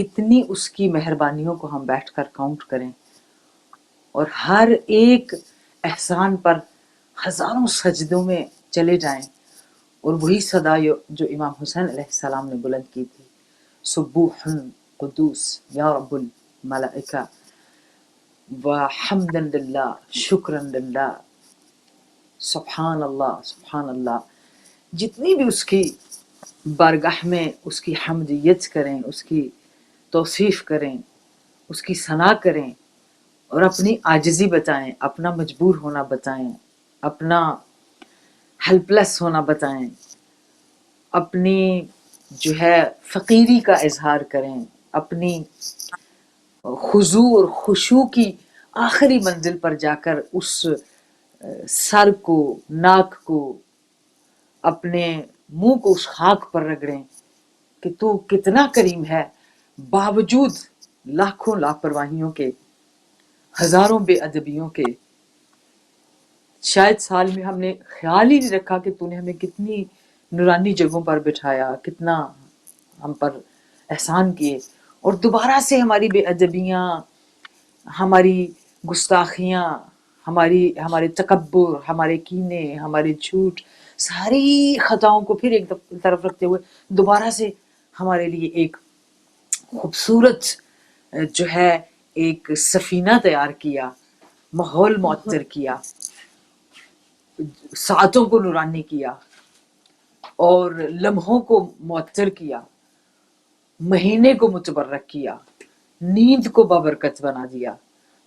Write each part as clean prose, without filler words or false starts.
کتنی اس کی مہربانیوں کو ہم بیٹھ کر کاؤنٹ کریں اور ہر ایک احسان پر ہزاروں سجدوں میں چلے جائیں، اور وہی صدا جو امام حسین علیہ السلام نے بلند کی تھی، سبوح قدوس یا رب الملائکہ وحمدا للہ شکرا للہ سبحان اللہ، جتنی بھی اس کی بارگاہ میں اس کی حمدیت کریں، اس کی توصیف کریں، اس کی ثنا کریں اور اپنی عاجزی بتائیں، اپنا مجبور ہونا بتائیں، اپنا ہیلپلیس ہونا بتائیں، اپنی جو ہے فقیری کا اظہار کریں، اپنی خضوع اور خشوع کی آخری منزل پر جا کر اس سر کو، ناک کو، اپنے منہ کو اس خاک پر رگڑیں کہ تو کتنا کریم ہے، باوجود لاکھوں لاپرواہیوں کے، ہزاروں بے ادبیوں کے، شاید سال میں ہم نے خیال ہی نہیں رکھا کہ تو نے ہمیں کتنی نورانی جگہوں پر بٹھایا، کتنا ہم پر احسان کیے، اور دوبارہ سے ہماری بے ادبیاں، ہماری گستاخیاں، ہمارے تکبر، ہمارے کینے، ہمارے جھوٹ، ساری خطاؤں کو پھر ایک طرف رکھتے ہوئے دوبارہ سے ہمارے لیے ایک خوبصورت جو ہے ایک سفینہ تیار کیا، ماحول معطر کیا، ساعتوں کو نورانی کیا اور لمحوں کو معطر کیا، مہینے کو متبرک کیا، نیند کو بابرکت بنا دیا،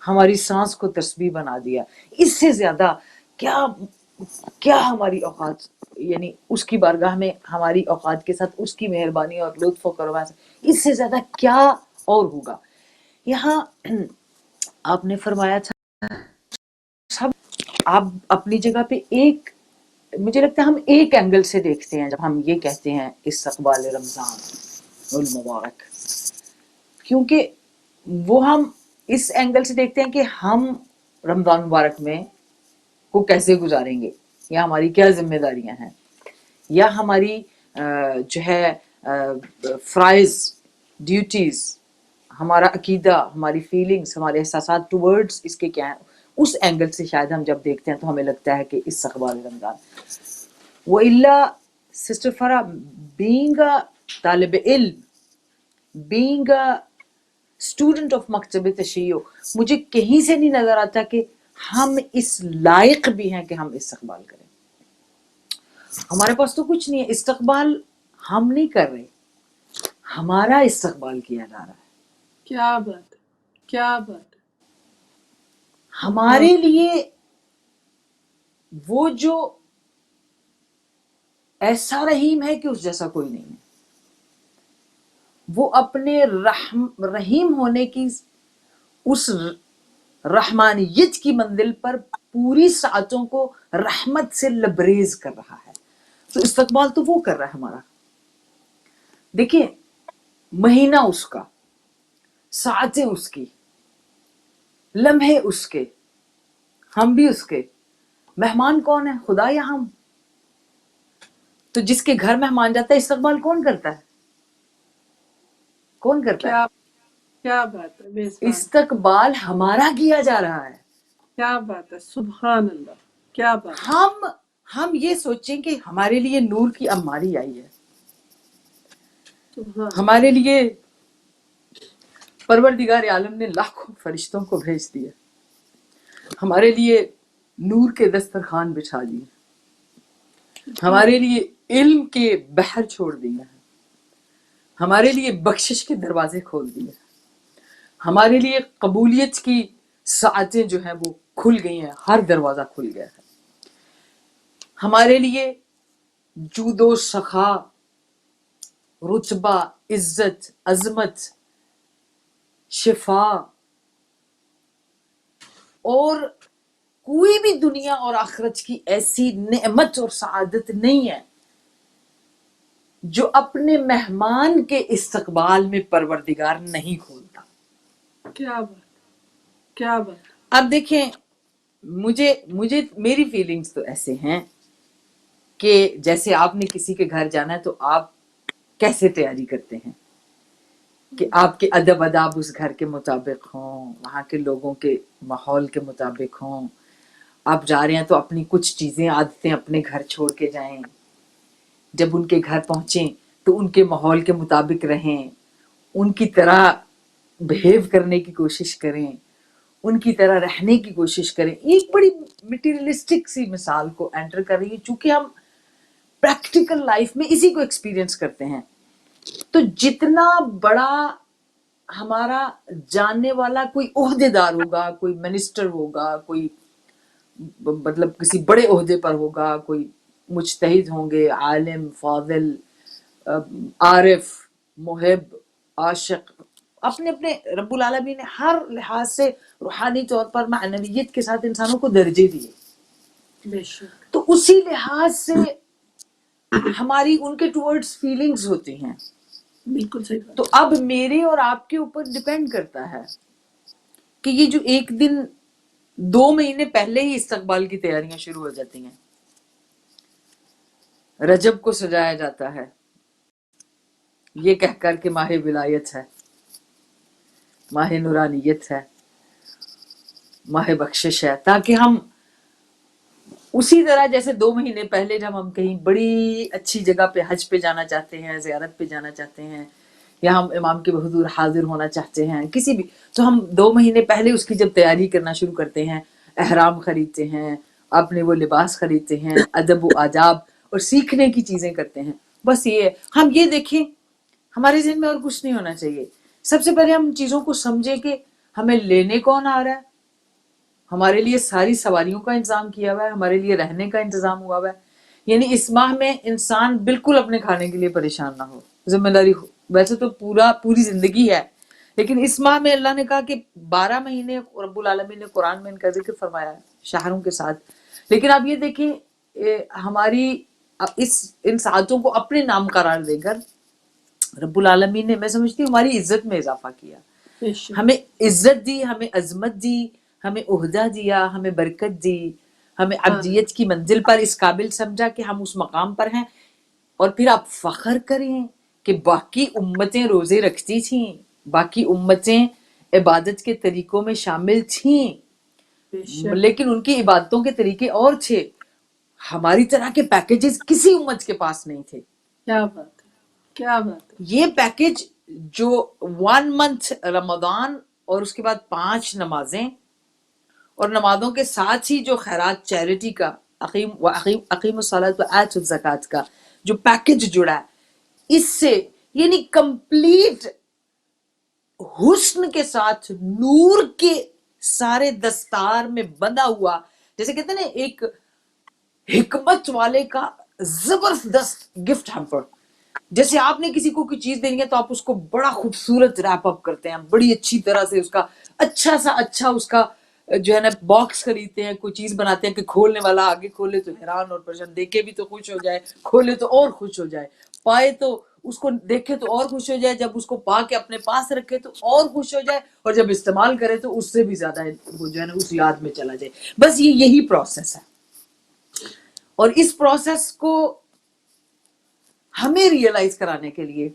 ہماری سانس کو تسبیح بنا دیا۔ اس سے زیادہ کیا ہماری اوقات، یعنی اس کی بارگاہ میں ہماری اوقات کے ساتھ اس کی مہربانی اور لطف و کرم، اس سے زیادہ کیا اور ہوگا۔ یہاں آپ نے فرمایا تھا سب، آپ اپنی جگہ پہ ایک، مجھے لگتا ہے ہم ایک اینگل سے دیکھتے ہیں جب ہم یہ کہتے ہیں استقبال رمضان المبارک، کیونکہ وہ ہم اس اینگل سے دیکھتے ہیں کہ ہم رمضان مبارک میں کو کیسے گزاریں گے، یا ہماری کیا ذمہ داریاں ہیں، یا ہماری جو ہے فرائض، ڈیوٹیز، ہمارا عقیدہ، ہماری فیلنگز، ہمارے احساسات ٹورڈز اس کے کیا ہیں۔ اس اینگل سے شاید ہم جب دیکھتے ہیں تو ہمیں لگتا ہے کہ استقبال رمضان۔ وَإِلَّا سسٹر فرا، being a طالب علم، being a student of مکتب تشیع، مجھے کہیں سے نہیں نظر آتا کہ ہم اس لائق بھی ہیں کہ ہم استقبال کریں۔ ہمارے پاس تو کچھ نہیں ہے، استقبال ہم نہیں کر رہے، ہمارا استقبال کیا جا رہا ہے۔ کیا بات ہے، کیا بات ہے۔ ہمارے لیے وہ جو ایسا رحیم ہے کہ اس جیسا کوئی نہیں ہے، وہ اپنے رحیم ہونے کی اس رحمانیت کی منزل پر پوری ساعتوں کو رحمت سے لبریز کر رہا ہے۔ تو استقبال تو وہ کر رہا ہے ہمارا۔ دیکھیں، مہینہ اس کا، ساعتیں اس کی، لمحے اس کے، ہم بھی اس کے۔ مہمان کون ہے، خدا یا ہم؟ تو جس کے گھر مہمان جاتا ہے استقبال کون کرتا ہے؟ کون کرتا ہے؟ کیا بات ہے، میزبان۔ استقبال ہمارا کیا جا رہا ہے۔ کیا بات ہے، سبحان اللہ، کیا بات ہے۔ ہم یہ سوچیں کہ ہمارے لیے نور کی اماری آئی ہے، سبحان ہمارے لیے پروردگار عالم نے لاکھوں فرشتوں کو بھیج دیا، ہمارے لیے نور کے دسترخوان بچھا دیے، ہمارے لیے علم کے بحر چھوڑ دیا، ہمارے لیے بخشش کے دروازے کھول دیے، ہمارے لیے قبولیت کی ساعتیں جو ہیں وہ کھل گئی ہیں، ہر دروازہ کھل گیا ہے، ہمارے لیے جود و سخا، رتبہ، عزت، عظمت، شفا اور کوئی بھی دنیا اور آخرت کی ایسی نعمت اور سعادت نہیں ہے جو اپنے مہمان کے استقبال میں پروردگار نہیں کھولتا۔ کیا بات، کیا بات۔ اب دیکھیں، مجھے میری فیلنگز تو ایسے ہیں کہ جیسے آپ نے کسی کے گھر جانا ہے تو آپ کیسے تیاری کرتے ہیں؟ کہ آپ کے ادب آداب اس گھر کے مطابق ہوں، وہاں کے لوگوں کے ماحول کے مطابق ہوں. آپ جا رہے ہیں تو اپنی کچھ چیزیں عادتیں اپنے گھر چھوڑ کے جائیں. جب ان کے گھر پہنچیں تو ان کے ماحول کے مطابق رہیں، ان کی طرح بہیو کرنے کی کوشش کریں، ان کی طرح رہنے کی کوشش کریں. ایک بڑی مٹیریلسٹک سی مثال کو انٹر کر رہی ہے، چونکہ ہم پریکٹیکل لائف میں اسی کو ایکسپیرینس کرتے ہیں. تو جتنا بڑا ہمارا جاننے والا کوئی عہدے دار ہوگا، کوئی منسٹر ہوگا، کوئی مطلب کسی بڑے عہدے پر ہوگا، کوئی مجتہد ہوں گے، عالم، فاضل، عارف، محب، عاشق، اپنے اپنے رب العالمین نے ہر لحاظ سے روحانی طور پر معنویت کے ساتھ انسانوں کو درجے دیے. بے شک. تو اسی لحاظ سے ہماری ان کے ٹورڈز فیلنگز ہوتی ہیں. بالکل صحیح بات. تو اب میرے اور آپ کے اوپر ڈپینڈ کرتا ہے کہ یہ جو ایک دن 2 مہینے پہلے ہی استقبال کی تیاریاں شروع ہو جاتی ہیں. رجب کو سجایا جاتا ہے یہ کہہ کر کہ ماہ ولایت ہے، ماہ نورانیت ہے، ماہ بخشش ہے، تاکہ ہم اسی طرح جیسے 2 مہینے پہلے جب ہم کہیں بڑی اچھی جگہ پہ حج پہ جانا چاہتے ہیں، زیارت پہ جانا چاہتے ہیں، یا ہم امام کے حضور حاضر ہونا چاہتے ہیں کسی بھی، تو ہم 2 مہینے پہلے اس کی جب تیاری کرنا شروع کرتے ہیں، احرام خریدتے ہیں، اپنے وہ لباس خریدتے ہیں، ادب و آداب اور سیکھنے کی چیزیں کرتے ہیں. بس یہ ہے. ہم یہ دیکھیں ہمارے ذہن میں اور کچھ نہیں ہونا چاہیے. سب سے پہلے ہم چیزوں کو سمجھیں کہ ہمیں لینے کون آ رہا ہے، ہمارے لیے ساری سواریوں کا انتظام کیا ہوا ہے، ہمارے لیے رہنے کا انتظام ہوا ہوا ہے. یعنی اس ماہ میں انسان بالکل اپنے کھانے کے لیے پریشان نہ ہو، ذمہ داری ہو. ویسے تو پوری زندگی ہے، لیکن اس ماہ میں اللہ نے کہا کہ 12 مہینے رب العالمین نے قرآن میں ان کا ذکر فرمایا ہے شہروں کے ساتھ. لیکن آپ یہ دیکھیں ہماری ان ساعتوں کو اپنے نام قرار دے کر رب العالمین نے، میں سمجھتی ہوں، ہماری عزت میں اضافہ کیا. بے شک. ہمیں عزت دی، ہمیں عظمت دی، ہمیں عہدہ دیا، ہمیں برکت دی، ہمیں عبدیت کی منزل پر اس قابل سمجھا کہ ہم اس مقام پر ہیں. اور پھر آپ فخر کریں کہ باقی امتیں روزے رکھتی تھیں، باقی امتیں عبادت کے طریقوں میں شامل تھیں، بے شک. لیکن ان کی عبادتوں کے طریقے اور تھے. ہماری طرح کے پیکیجز کسی امت کے پاس نہیں تھے. کیا بات ہے، کیا بات ہے. یہ پیکیج جو 1 منتھ رمضان اور اس کے بعد 5 نمازیں اور نمازوں کے ساتھ ہی جو خیرات چیریٹی کا اقیم الصلاۃ وآتوا الزکوٰۃ کا جو پیکیج جڑا ہے، اس سے یعنی کمپلیٹ حسن کے ساتھ نور کے سارے دستار میں بندھا ہوا، جیسے کہتے ہیں نا ایک حکمت والے کا زبردست گفٹ ہیمپر. جیسے آپ نے کسی کو کوئی چیز دینی ہے تو آپ اس کو بڑا خوبصورت ریپ اپ کرتے ہیں، بڑی اچھی طرح سے اس کا اچھا اس کا جو ہے نا باکس خریدتے ہیں، کوئی چیز بناتے ہیں کہ کھولنے والا آگے کھولے تو حیران اور پریشان، دیکھے بھی تو خوش ہو جائے، کھولے تو اور خوش ہو جائے، پائے تو اس کو دیکھے تو اور خوش ہو جائے، جب اس کو پا کے اپنے پاس رکھے تو اور خوش ہو جائے، اور جب استعمال کرے تو اس سے بھی زیادہ وہ جو ہے نا اس یاد میں چلا جائے. بس یہی پروسیس ہے. اور اس پروسیس کو ہمیں ریئلائز کرانے کے لیے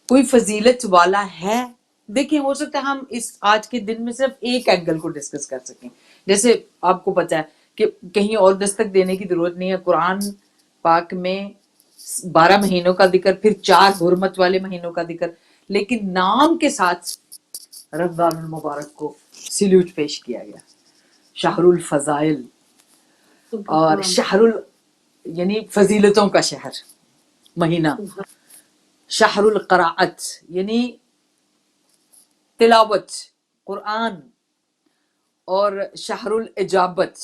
کوئی فضیلت والا ہے. دیکھیں ہو سکتا ہے ہم اس آج کے دن میں صرف ایک اینگل کو ڈسکس کر سکیں. جیسے آپ کو پتہ ہے کہ کہیں اور دستک دینے کی ضرورت نہیں ہے. قرآن پاک میں 12 مہینوں کا ذکر، پھر 4 حرمت والے مہینوں کا ذکر، لیکن نام کے ساتھ رمضان المبارک کو سلیوٹ پیش کیا گیا. شہر الفضائل اور یعنی فضیلتوں کا شہر مہینہ. شہر القراءت یعنی تلاوت قرآن، اور شہر الاجابت،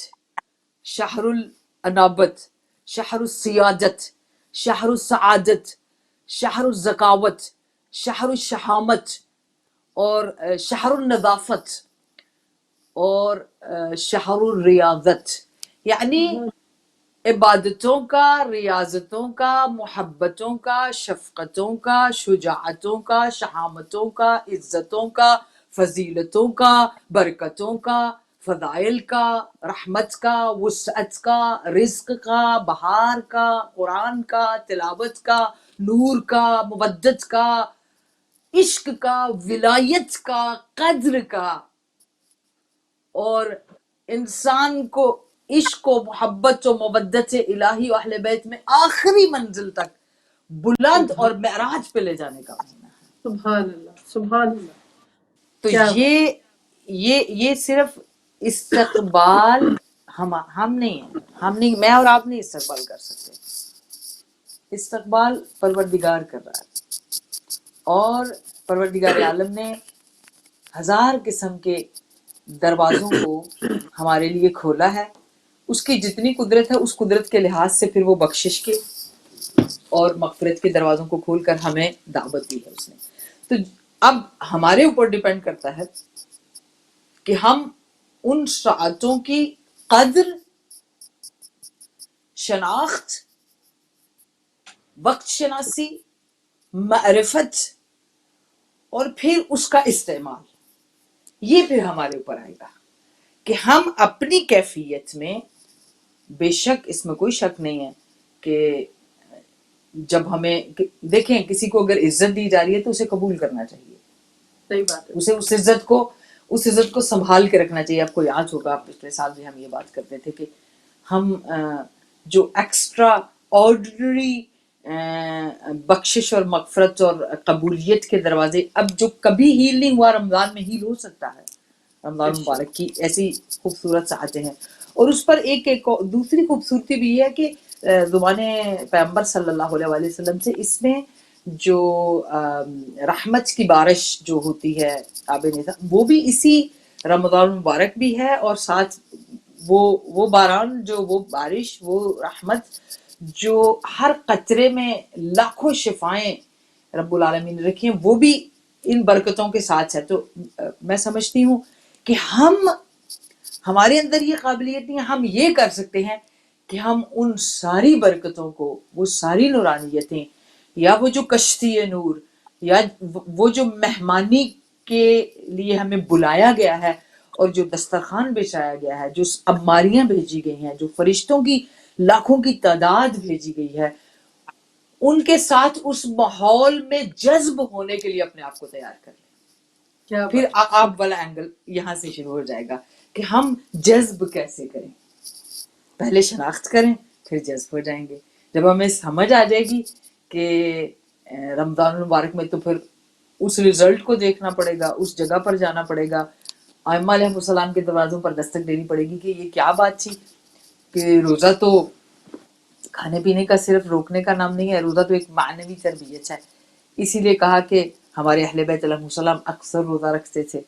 شہر الانابت، شہر السیادت، شہر السعادت، شہر الزکاوت، شہر الشہامت، اور شہر النظافت، اور شہر الریاضت. یعنی عبادتوں کا، ریاضتوں کا، محبتوں کا، شفقتوں کا، شجاعتوں کا، شہامتوں کا، عزتوں کا، فضیلتوں کا، برکتوں کا، فضائل کا، رحمت کا، وسعت کا، رزق کا، بہار کا، قرآن کا، تلاوت کا، نور کا، مودت کا، عشق کا، ولایت کا، قدر کا، اور انسان کو عشق و محبت و مودت الہی و اہل بیت میں آخری منزل تک بلند اور معراج پہ لے جانے کا مہینہ ہے۔ سبحان اللہ، سبحان اللہ۔ تو کیا یہ صرف استقبال ہم نہیں، میں اور آپ نہیں استقبال کر سکتے، استقبال پروردگار کر رہا ہے، اور پروردگار عالم نے ہزار قسم کے دروازوں کو ہمارے لیے کھولا ہے، اس کی جتنی قدرت ہے اس قدرت کے لحاظ سے پھر وہ بخشش کے اور مغفرت کے دروازوں کو کھول کر ہمیں دعوت دی ہے اس نے۔ تو اب ہمارے اوپر ڈیپینڈ کرتا ہے کہ ہم ان ساعتوں کی قدر، شناخت، وقت شناسی، معرفت اور پھر اس کا استعمال، یہ پھر ہمارے اوپر آئے گا کہ ہم اپنی کیفیت میں، بے شک اس میں کوئی شک نہیں ہے کہ جب ہمیں دیکھیں کسی کو اگر عزت دی جا رہی ہے تو اسے قبول کرنا چاہیے، صحیح بات ہے، اسے اس عزت کو سنبھال کے رکھنا چاہیے۔ آپ کو یاد ہوگا پچھلے سال بھی ہم یہ بات کرتے تھے کہ ہم جو ایکسٹرا آرڈنری بخشش اور مغفرت اور قبولیت کے دروازے اب جو کبھی ہیل نہیں ہوا رمضان میں ہیل ہو سکتا ہے۔ رمضان مبارک کی ایسی خوبصورت ساعتیں ہیں، اور اس پر ایک دوسری خوبصورتی بھی یہ ہے کہ زبان پیغمبر صلی اللہ علیہ وآلہ وسلم سے اس میں جو رحمت کی بارش جو ہوتی ہے آب نیزا، وہ بھی اسی رمضان مبارک بھی ہے، اور ساتھ وہ باران جو وہ بارش، وہ رحمت جو ہر قطرے میں لاکھوں شفائیں رب العالمین نے رکھی ہیں، وہ بھی ان برکتوں کے ساتھ ہے۔ تو میں سمجھتی ہوں کہ ہمارے اندر یہ قابلیت نہیں ہے، ہم یہ کر سکتے ہیں کہ ہم ان ساری برکتوں کو، وہ ساری نورانیتیں، یا وہ جو کشتی نور، یا وہ جو مہمانی کے لیے ہمیں بلایا گیا ہے اور جو دسترخوان بچھایا گیا ہے، جو عماریاں بھیجی گئی ہیں، جو فرشتوں کی لاکھوں کی تعداد بھیجی گئی ہے، ان کے ساتھ اس ماحول میں جذب ہونے کے لیے اپنے آپ کو تیار کر لیں۔ کیا پھر بات، آپ والا اینگل یہاں سے شروع ہو جائے گا کہ ہم جذب کیسے کریں، پہلے شناخت کریں پھر جذب ہو جائیں گے۔ جب ہمیں سمجھ آ جائے گی کہ رمضان المبارک میں تو پھر اس رزلٹ کو دیکھنا پڑے گا، اس جگہ پر جانا پڑے گا، ائمہ علیہ السلام کے دروازوں پر دستک دینی پڑے گی کہ یہ کیا بات تھی کہ روزہ تو کھانے پینے کا صرف روکنے کا نام نہیں ہے، روزہ تو ایک معنوی تربیت ہے۔ اسی لیے کہا کہ ہمارے اہل بیت علیہ السلام اکثر روزہ رکھتے تھے۔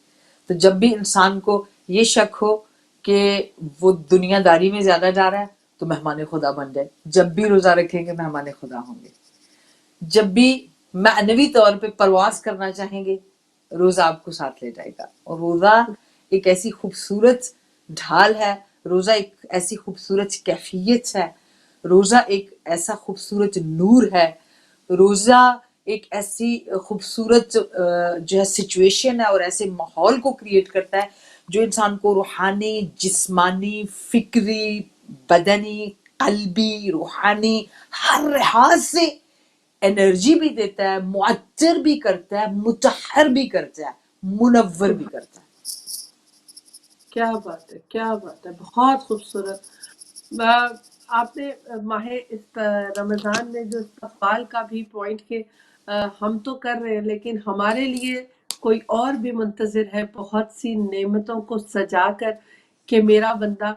تو جب بھی انسان کو یہ شک ہو کہ وہ دنیا داری میں زیادہ جا رہا ہے تو مہمان خدا بن جائے، جب بھی روزہ رکھیں گے مہمان خدا ہوں گے۔ جب بھی معنوی طور پہ پرواز کرنا چاہیں گے روزہ آپ کو ساتھ لے جائے گا۔ اور روزہ ایک ایسی خوبصورت ڈھال ہے، روزہ ایک ایسی خوبصورت کیفیت ہے، روزہ ایک ایسا خوبصورت نور ہے، روزہ ایک ایسی خوبصورت جو ہے سچویشن ہے اور ایسے ماحول کو کریٹ کرتا ہے جو انسان کو روحانی، جسمانی، فکری، بدنی، قلبی، روحانی ہر لحاظ سے انرجی بھی دیتا ہے، معطر بھی کرتا ہے، مطہر بھی کرتا ہے، منور بھی کرتا ہے۔ کیا بات ہے، کیا بات ہے، بہت خوبصورت۔ آپ نے ماہ رمضان میں جو استقبال کا بھی پوائنٹ کہ ہم تو کر رہے ہیں لیکن ہمارے لیے کوئی اور بھی منتظر ہے بہت سی نعمتوں کو سجا کر کہ میرا بندہ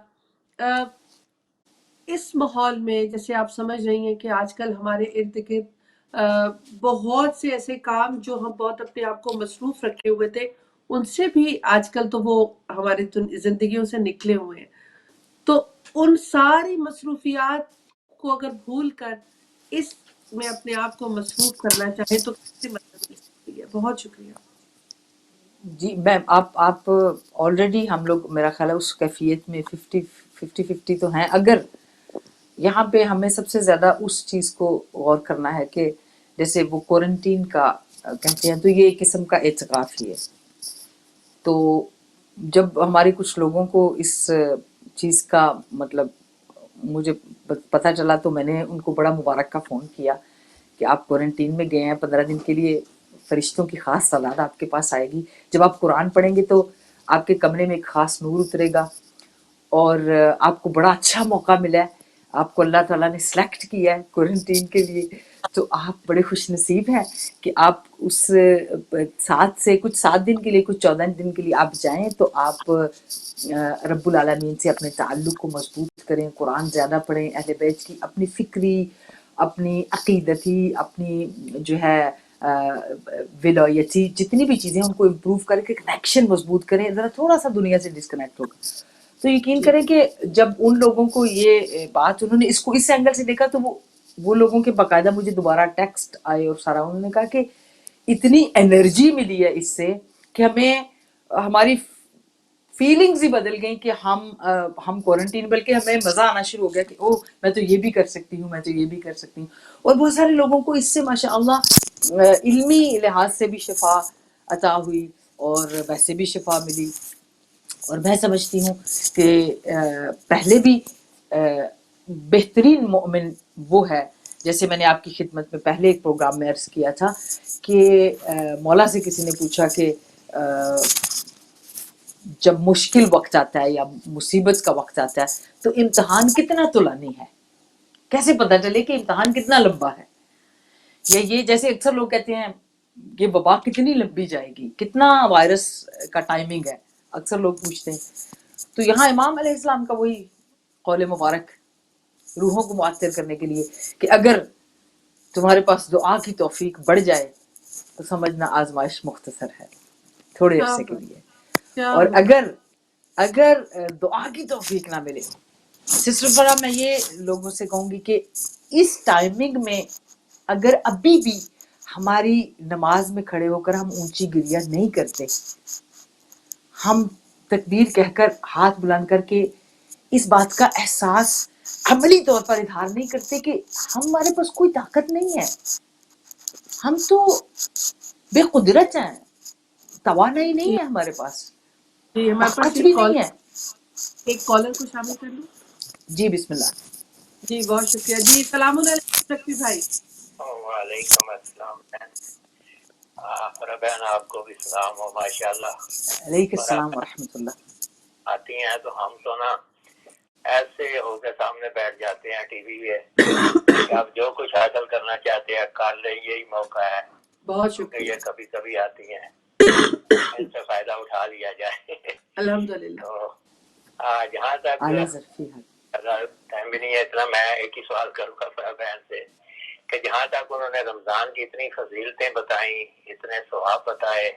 اس ماحول میں، جیسے آپ سمجھ رہی ہیں کہ آج کل ہمارے ارد گرد بہت سے ایسے کام جو ہم بہت اپنے آپ کو مصروف رکھے ہوئے تھے، ان سے بھی آج کل تو وہ ہماری زندگیوں سے نکلے ہوئے ہیں۔ تو ان ساری مصروفیات کو اگر بھول کر اس میں اپنے آپ کو مصروف کرنا چاہیں تو کیسے مدد مل سکتی ہے؟ بہت شکریہ۔ جی میں آپ آلریڈی ہم لوگ میرا خیال ہے اس کیفیت میں 50-50 تو ہیں۔ اگر یہاں پہ ہمیں سب سے زیادہ اس چیز کو غور کرنا ہے کہ جیسے وہ کوارنٹین کا کہتے ہیں تو یہ ایک قسم کا اعتکاف ہی ہے۔ تو جب ہمارے کچھ لوگوں کو اس چیز کا مطلب مجھے پتہ چلا تو میں نے ان کو بڑا مبارک کا فون کیا کہ آپ کوارنٹین میں گئے ہیں 15 دن کے لیے، فرشتوں کی خاص تعداد آپ کے پاس آئے گی. جب آپ قرآن پڑھیں گے تو آپ کے کمرے میں ایک خاص نور اترے گا، اور آپ کو بڑا اچھا موقع ملا ہے، آپ کو اللہ تعالیٰ نے سلیکٹ کیا ہے کوارنٹین کے لیے، تو آپ بڑے خوش نصیب ہیں کہ آپ اس 7 دن کے لیے، کچھ 14 دن کے لیے آپ جائیں تو آپ رب العالمین سے اپنے تعلق کو مضبوط کریں، قرآن زیادہ پڑھیں، اہل بیت کی اپنی فکری، اپنی عقیدتی، اپنی جو ہے ولایتی جتنی بھی چیزیں ان کو امپروو کر کے کنیکشن مضبوط کریں، ذرا تھوڑا سا دنیا سے ڈسکنیکٹ ہوگا. تو یقین کریں کہ جب ان لوگوں کو یہ بات انہوں نے اس کو اس اینگل سے دیکھا تو وہ لوگوں کے باقاعدہ مجھے دوبارہ ٹیکسٹ آئے اور سارا انہوں نے کہا کہ اتنی انرجی ملی ہے اس سے کہ ہمیں ہماری فیلنگز ہی بدل گئیں کہ ہم کوارنٹین، بلکہ ہمیں مزہ آنا شروع ہو گیا کہ اوہ میں تو یہ بھی کر سکتی ہوں، میں تو یہ بھی کر سکتی ہوں. اور بہت سارے لوگوں کو اس سے ماشاء اللہ علمی لحاظ سے بھی شفا عطا ہوئی اور ویسے بھی شفا ملی. اور میں سمجھتی ہوں کہ پہلے بھی بہترین مومن وہ ہے، جیسے میں نے آپ کی خدمت میں پہلے ایک پروگرام میں عرض کیا تھا کہ مولا سے کسی نے پوچھا کہ جب مشکل وقت آتا ہے یا مصیبت کا وقت آتا ہے تو امتحان کتنا طولانی ہے، کیسے پتہ چلے کہ امتحان کتنا لمبا ہے؟ یا یہ جیسے اکثر لوگ کہتے ہیں یہ وبا کتنی لمبی جائے گی، کتنا وائرس کا ٹائمنگ ہے، اکثر لوگ پوچھتے ہیں. تو یہاں امام علیہ السلام کا وہی قول مبارک روحوں کو معطر کرنے کے لیے کہ اگر تمہارے پاس دعا کی توفیق بڑھ جائے تو سمجھنا آزمائش مختصر ہے تھوڑے عرصے کے لیے، اور اگر دعا کی توفیق نہ ملے. سسٹر فرا میں یہ لوگوں سے کہوں گی کہ اس ٹائمنگ میں اگر ابھی بھی ہماری نماز میں کھڑے ہو کر ہم اونچی گریہ نہیں کرتے، ہم تکبیر کہہ کر ہاتھ بلند کر کے اس بات کا احساس عملی طور پر اظہار نہیں کرتے کہ ہمارے پاس کوئی طاقت نہیں ہے، ہم تو بے قدرت ہیں، توانائی نہیں ہے ہمارے پاس، جی ہمارے پاس طاقت بھی نہیں ہے. ایک کالر کو شامل کر لوں. جی بسم اللہ. جی بہت شکریہ. جی السلام علیکم شکتی بھائی. وعلیکم السلام. بہن آپ کو بھی سلام ہو. ماشاء اللہ. علیکم السلام ورحمۃ اللہ. آتی ہیں تو ہم تو نا ایسے ہو کے سامنے بیٹھ جاتے ہیں ٹی وی پہ کہ آپ جو کچھ حاصل کرنا چاہتے ہیں کر لیں، یہی موقع ہے. بہت شکریہ. یہ کبھی کبھی آتی ہیں ان سے فائدہ اٹھا لیا جائے. الحمدللہ. تو جہاں تک ٹائم بھی نہیں ہے اتنا، میں ایک ہی سوال کروں گا بہن سے کہ جہاں تک انہوں نے رمضان کی اتنی فضیلتیں بتائیں، اتنے ثواب بتائے،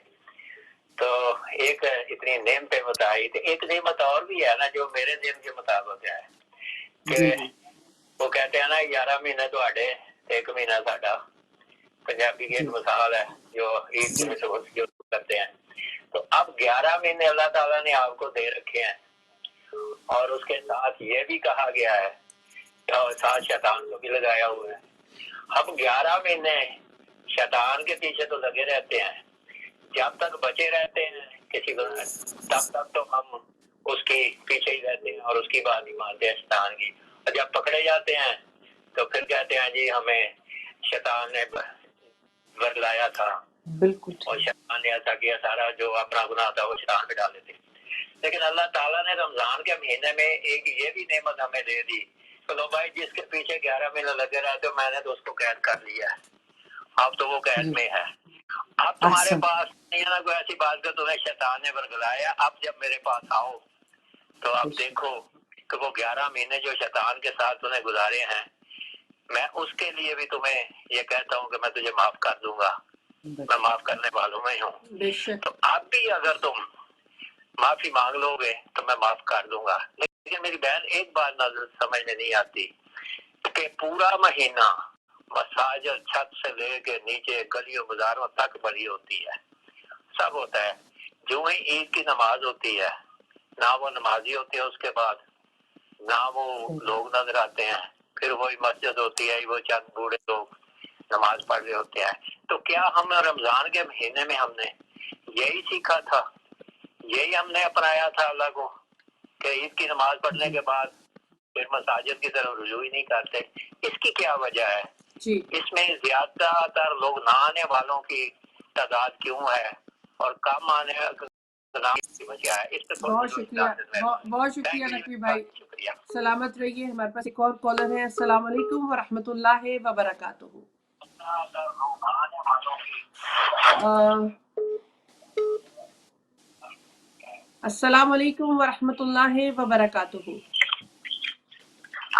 تو ایک اتنی نعمتیں بتائی، تو ایک نعمت اور بھی ہے نا جو میرے دن کے مطابق ہے کہ وہ کہتے ہیں نا 11 مہینے تواڈے ایک مہینہ ساڈا. پنجابی کی ایک مثال ہے جو عید کے جو کرتے ہیں. تو اب 11 مہینے اللہ تعالیٰ نے آپ کو دے رکھے ہیں، اور اس کے ساتھ یہ بھی کہا گیا ہے اور ساتھ شیطان کو بھی لگایا ہوا ہے. ہم 11 مہینے شیطان کے پیچھے تو لگے رہتے ہیں، جب تک بچے رہتے ہیں کسی کو تب تک تو ہم اس کے پیچھے ہی رہتے ہیں اور اس کی بات ہی مانتے ہیں شیطان کی. اور جب پکڑے جاتے ہیں تو پھر کہتے ہیں جی ہمیں شیطان نے برلایا تھا، بالکل، اور شیطان نے ایسا کیا، سارا جو اپنا گناہ تھا وہ شیطان پہ ڈال دیتے. لیکن اللہ تعالیٰ نے رمضان کے مہینے میں ایک یہ بھی نعمت ہمیں دے دی. چلو بھائی جس کے پیچھے 11 مہینے لگے رہتے ہو، میں نے تو اس کو قید کر لیا ہے، اب تو وہ قید میں ہے. اب تمہارے پاس نہیں ہے نا کوئی ایسی بات کہ تمہیں شیطان نے برگلایا. اب جب میرے پاس آؤ تو اب دیکھو کہ وہ 11 مہینے جو شیطان کے ساتھ تمہیں گزارے ہیں، میں اس کے لیے بھی تمہیں یہ کہتا ہوں کہ میں تجھے معاف کر دوں گا، میں معاف کرنے والوں میں ہوں. تو اب بھی اگر تم معافی مانگ لو گے تو میں معاف کر دوں گا. لیکن میری بہن ایک بات نظر سمجھ میں نہیں آتی کہ پورا مہینہ مساجد چھت سے لے کے نیچے گلیوں بازاروں تک بڑی ہوتی ہے، سب ہوتا ہے. جو ہی عید کی نماز ہوتی ہے، نہ وہ نمازی ہوتے ہیں، اس کے بعد نہ وہ لوگ نظر آتے ہیں، پھر وہی مسجد ہوتی ہے، وہ چند بوڑھے لوگ نماز پڑھ رہے ہوتے ہیں. تو کیا ہم رمضان کے مہینے میں ہم نے یہی سیکھا تھا، یہی ہم نے اپنایا تھا اللہ کو کہ عید کی نماز پڑھنے کے بعد پھر مساجد کی طرف رجوع ہی نہیں کرتے؟ اس کی کیا وجہ ہے؟ اس میں زیادہ تر لوگ نہ آنے والوں کی تعداد کیوں ہے اور کم آنے کی وجہ ہے، اس پہ بہت شکریہ، بہت شکریہ نقوی بھائی، شکریہ۔ سلامت رہیے۔ ہمارے پاس ایک اور کالر ہے۔ السلام علیکم ورحمۃ اللہ وبرکاتہ۔ السلام علیکم ورحمۃ اللہ وبرکاتہ۔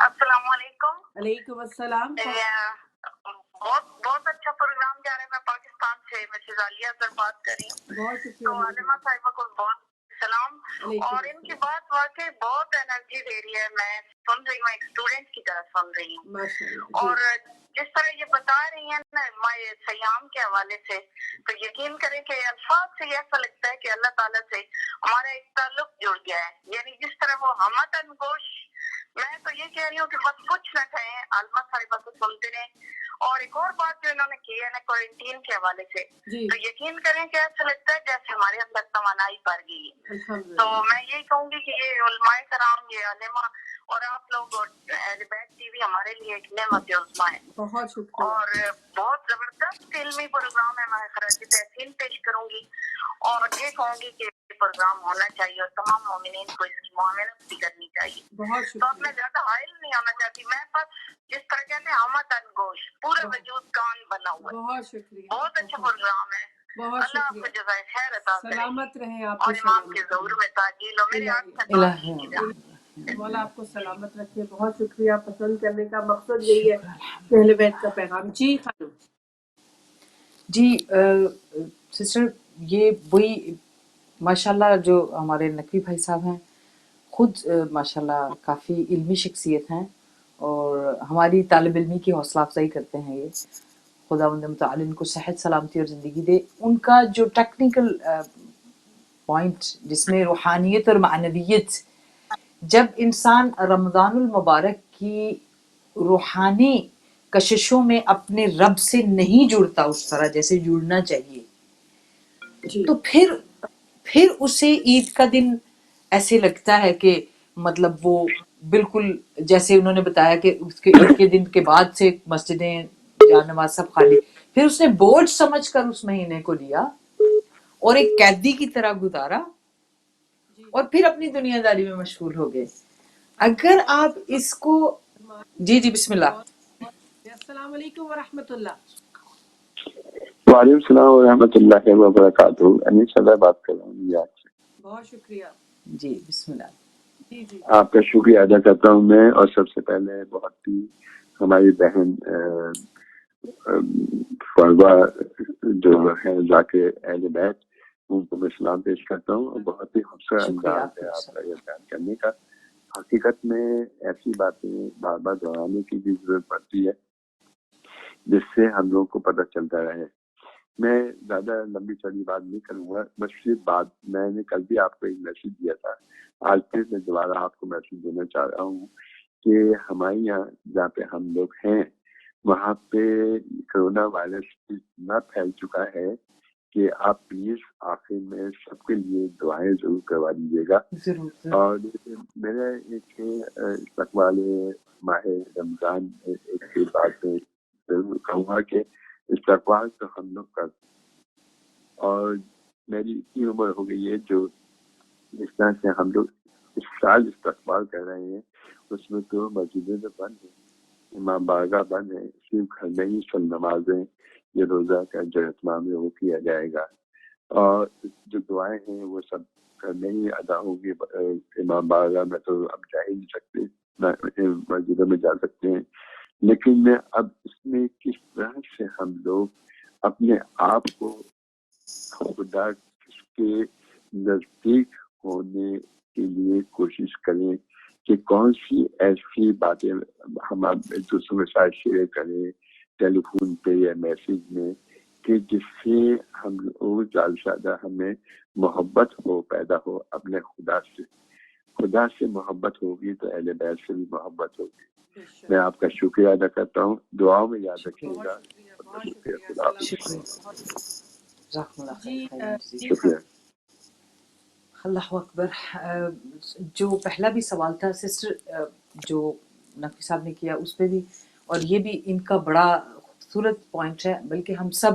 السلام علیکم۔ علیکم السلام۔ بہت اچھا پروگرام جا رہا ہے۔ میں پاکستان سے مسز عالیہ اظہر بات کر رہی ہوں۔ بہت تو شکریہ عالمہ صاحبہ کو بہت سلام، اور ان کی بات واقعی بہت انرجی دے رہی ہے۔ میں سن رہی ہوں، ایک اسٹوڈنٹ کی طرح سن رہی ہوں، ماشاءاللہ۔ اور جس طرح یہ بتا رہی ہیں نا سیام کے حوالے سے، تو یقین کریں کہ الفاظ سے ایسا لگتا ہے کہ اللہ تعالیٰ سے ہمارا ایک تعلق جڑ گیا ہے۔ یعنی جس طرح وہ ہمتن گوش، میں تو یہ کہہ رہی ہوں کہ بس کچھ نہ کہیں، عالمہ صاحبہ کو سنتے رہیں۔ اور ایک اور بات جو انہوں نے کی ہے نا کوارنٹین کے حوالے سے، تو یقین کریں کہ ایسا لگتا ہے جیسے ہمارے اندر توانائی بڑھ گئی ہے۔ تو میں یہی کہوں گی کہ یہ علماء کرام، یہ علماء اور آپ لوگ، اور اہل بیت ٹی وی ہمارے لیے ایک نعمت عظمیٰ ہے۔ بہت شکریہ، اور بہت زبردست علمی پروگرام ہے۔ میں خراج تحسین پیش کروں گی اور یہ کہوں گی کہ یہ پروگرام ہونا چاہیے، اور تمام مومنین کو اس کی معاملت بھی کرنی چاہیے۔ بہت تو اب میں شکریہ، زیادہ حائل نہیں ہونا چاہتی، میں بس جس طرح کہتے ہیں ہمتن گوش، پورا وجود کان بنا ہوا ہے۔ بہت شکریہ، بہت اچھا پروگرام ہے۔ بہت اللہ آپ کو شکریہ۔ جزائے خیر عطا کرے سلامت رہیں آپ اور کو، امام کے ظہور میں تعجیل ہو۔ میرے ہاتھ سے دعا کیجیے۔ مولا آپ کو سلامت رکھے۔ بہت شکریہ۔ پسند کرنے کا مقصد یہی ہے کہ اہل بیت کا پیغام۔ جی خانم۔ جی سسٹر، یہ وہی ماشاءاللہ جو ہمارے نقوی بھائی صاحب ہیں، خود ماشاءاللہ کافی علمی شخصیت ہیں، اور ہماری طالب علمی کی حوصلہ افزائی کرتے ہیں۔ یہ خداوند متعال ان کو صحت، سلامتی اور زندگی دے۔ ان کا جو ٹیکنیکل پوائنٹ جس میں روحانیت اور معنویت، جب انسان رمضان المبارک کی روحانی کششوں میں اپنے رب سے نہیں جڑتا اس طرح جیسے جڑنا چاہیے، تو پھر اسے عید کا دن ایسے لگتا ہے کہ مطلب وہ بالکل جیسے انہوں نے بتایا کہ اس کے عید کے دن کے بعد سے مسجدیں، جان نماز سب خالی، پھر اس نے بوجھ سمجھ کر اس مہینے کو لیا اور ایک قیدی کی طرح گزارا، اور پھر اپنی دنیا داری میں مشغول ہو گئے۔ اگر آپ اس کو جی بسم اللہ۔ السلام علیکم ورحمۃ اللہ۔ وعلیکم السلام ورحمۃ اللہ وبرکاتہ۔ انیس صدر بات کر رہا ہوں نیو یارک سے۔ بہت شکریہ۔ جی بسم اللہ۔ جی آپ کا شکریہ ادا کرتا ہوں میں، اور سب سے پہلے بہت ہی ہماری بہن فروا جو ہے ذاکر اہل بیت، ان کو میں سلام پیش کرتا ہوں، اور بہت ہی خوبصورت انداز ہے آپ کا یہ بیان کرنے کا۔ حقیقت میں ایسی باتیں بار بار دہرانے کی بھی ضرورت پڑتی ہے جس سے ہم لوگوں کو پتہ چلتا رہے۔ میں زیادہ لمبی چوڑی بات نہیں کروں گا، بس صرف بات، میں نے کل بھی آپ کو ایک میسج دیا تھا، آج پھر میں دوبارہ آپ کو میسج دینا چاہ رہا ہوں کہ ہمارے یہاں جہاں پہ ہم لوگ ہیں وہاں پہ کرونا وائرس اتنا پھیل چکا ہے کہ آپ پلیز آخر میں سب کے لیے دعائیں ضرور کروا دیجیے گا۔ اور میرا ایک استقبال ماہ رمضان ایک بات میں ضرور کہوں گا کہ استقبال تو ہم لوگ کر، اور میری اتنی عمر ہو گئی ہے جو اس طرح سے ہم لوگ اس سال استقبال کر رہے ہیں، اس میں تو مسجدیں تو بند ہیں، امام بارگاہ بند ہیں، صرف گھر میں ہی سب نمازیں، یہ روزہ کا جو اہتمام ہے وہ کیا جائے گا، اور جو دعائیں ہیں وہ سب گھر میں ہی ادا ہوگی۔ امام بارگاہ میں تو اب جا ہی نہیں سکتے، نہ مسجدوں میں جا سکتے ہیں، لیکن اب اس میں کس طرح سے ہم لوگ اپنے آپ کو خدا کے نزدیک ہونے کے لیے کوشش کریں کہ کون سی ایسی باتیں ہم ایک دوسرے کے ساتھ شیئر کریں ٹیلی فون پہ یا میسیج میں، کہ جس سے ہم لوگ زیادہ سے زیادہ ہمیں محبت ہو، پیدا ہو اپنے خدا سے۔ خدا سے محبت ہوگی تو اہل بیت سے بھی محبت ہوگی۔ میں آپ کا شکریہ ادا کرتا ہوں، دعاؤں میں یاد رکھیے گا۔ شکریہ۔ اللہ اکبر۔ جو پہلا بھی سوال تھا سسٹر جو نقوی صاحب نے کیا، اس پہ بھی، اور یہ بھی ان کا بڑا خوبصورت پوائنٹ ہے، بلکہ ہم سب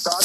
7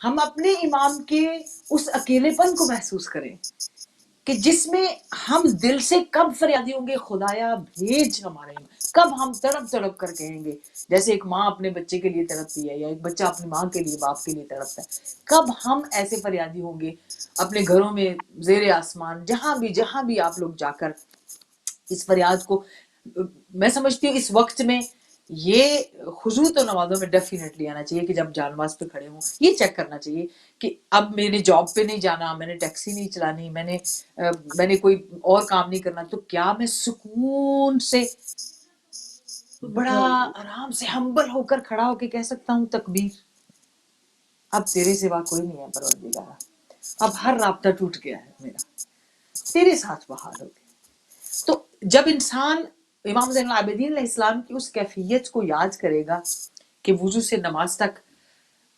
ہم اپنے امام کے اس اکیلے پن کو محسوس کریں کہ جس میں ہم دل سے کب فریادی ہوں گے خدایا بھیج ہمارے امام، کب ہم تڑپ تڑپ کر کہیں گے جیسے ایک ماں اپنے بچے کے لیے تڑپتی ہے یا ایک بچہ اپنی ماں کے لیے باپ کے لیے تڑپتا ہے، کب ہم ایسے فریادی ہوں گے اپنے گھروں میں زیر آسمان جہاں بھی آپ لوگ جا کر اس فریاد کو. میں سمجھتی ہوں اس وقت میں یہ خضوع تو نمازوں میں ڈیفینیٹلی آنا چاہیے کہ جب جانواز پہ کھڑے ہوں یہ چیک کرنا چاہیے کہ اب میں نے جاب پہ نہیں جانا، میں نے ٹیکسی نہیں چلانی، میں نے کوئی اور کام نہیں کرنا، تو کیا میں سکون سے بڑا آرام سے ہمبل ہو کر کھڑا ہو کے کہہ سکتا ہوں تکبیر، اب تیرے سوا کوئی نہیں ہے پروردگارا، اب ہر رابطہ ٹوٹ گیا ہے میرا، تیرے ساتھ بحال ہو گیا. تو جب انسان امام زین العابدین علیہ السلام کی اس کیفیت کو یاد کرے گا کہ وضو سے نماز تک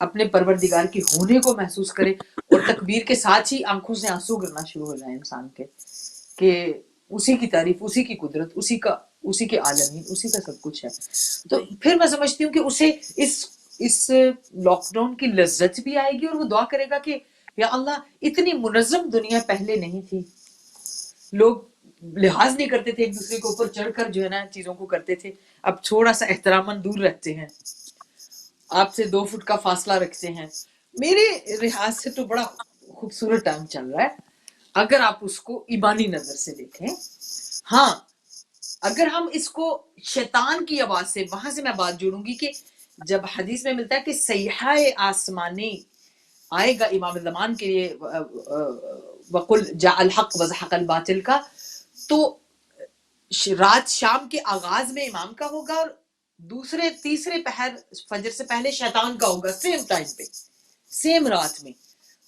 اپنے پروردگار کی ہونے کو محسوس کرے اور تکبیر کے ساتھ ہی آنکھوں سے آنسو گرنا شروع ہو جائے انسان کے کہ اسی کی تعریف، اسی کی قدرت، اسی کے عالمین، اسی کا سب کچھ ہے، تو پھر میں سمجھتی ہوں کہ اسے اس لاک ڈاؤن کی لذت بھی آئے گی اور وہ دعا کرے گا کہ یا اللہ اتنی منظم دنیا پہلے نہیں تھی، لوگ لحاظ نہیں کرتے تھے ایک دوسرے کے اوپر چڑھ کر جو ہے نا چیزوں کو کرتے تھے، اب تھوڑا سا احتراماً دور رہتے ہیں، آپ سے 2 فٹ کا فاصلہ رکھتے ہیں. میرے لحاظ سے تو بڑا خوبصورت ٹائم چل رہا ہے اگر آپ اس کو ایمانی نظر سے دیکھیں. ہاں اگر ہم اس کو شیطان کی آواز سے، وہاں سے میں بات جوڑوں گی کہ جب حدیث میں ملتا ہے کہ صیحہ آسمانی آئے گا امام زمان کے لیے وقل جاء الحق وزحق الباطل کا، تو رات شام کے آغاز میں امام کا ہوگا اور دوسرے تیسرے پہر فجر سے پہلے شیطان کا ہوگا، سیم ٹائم پہ سیم رات میں.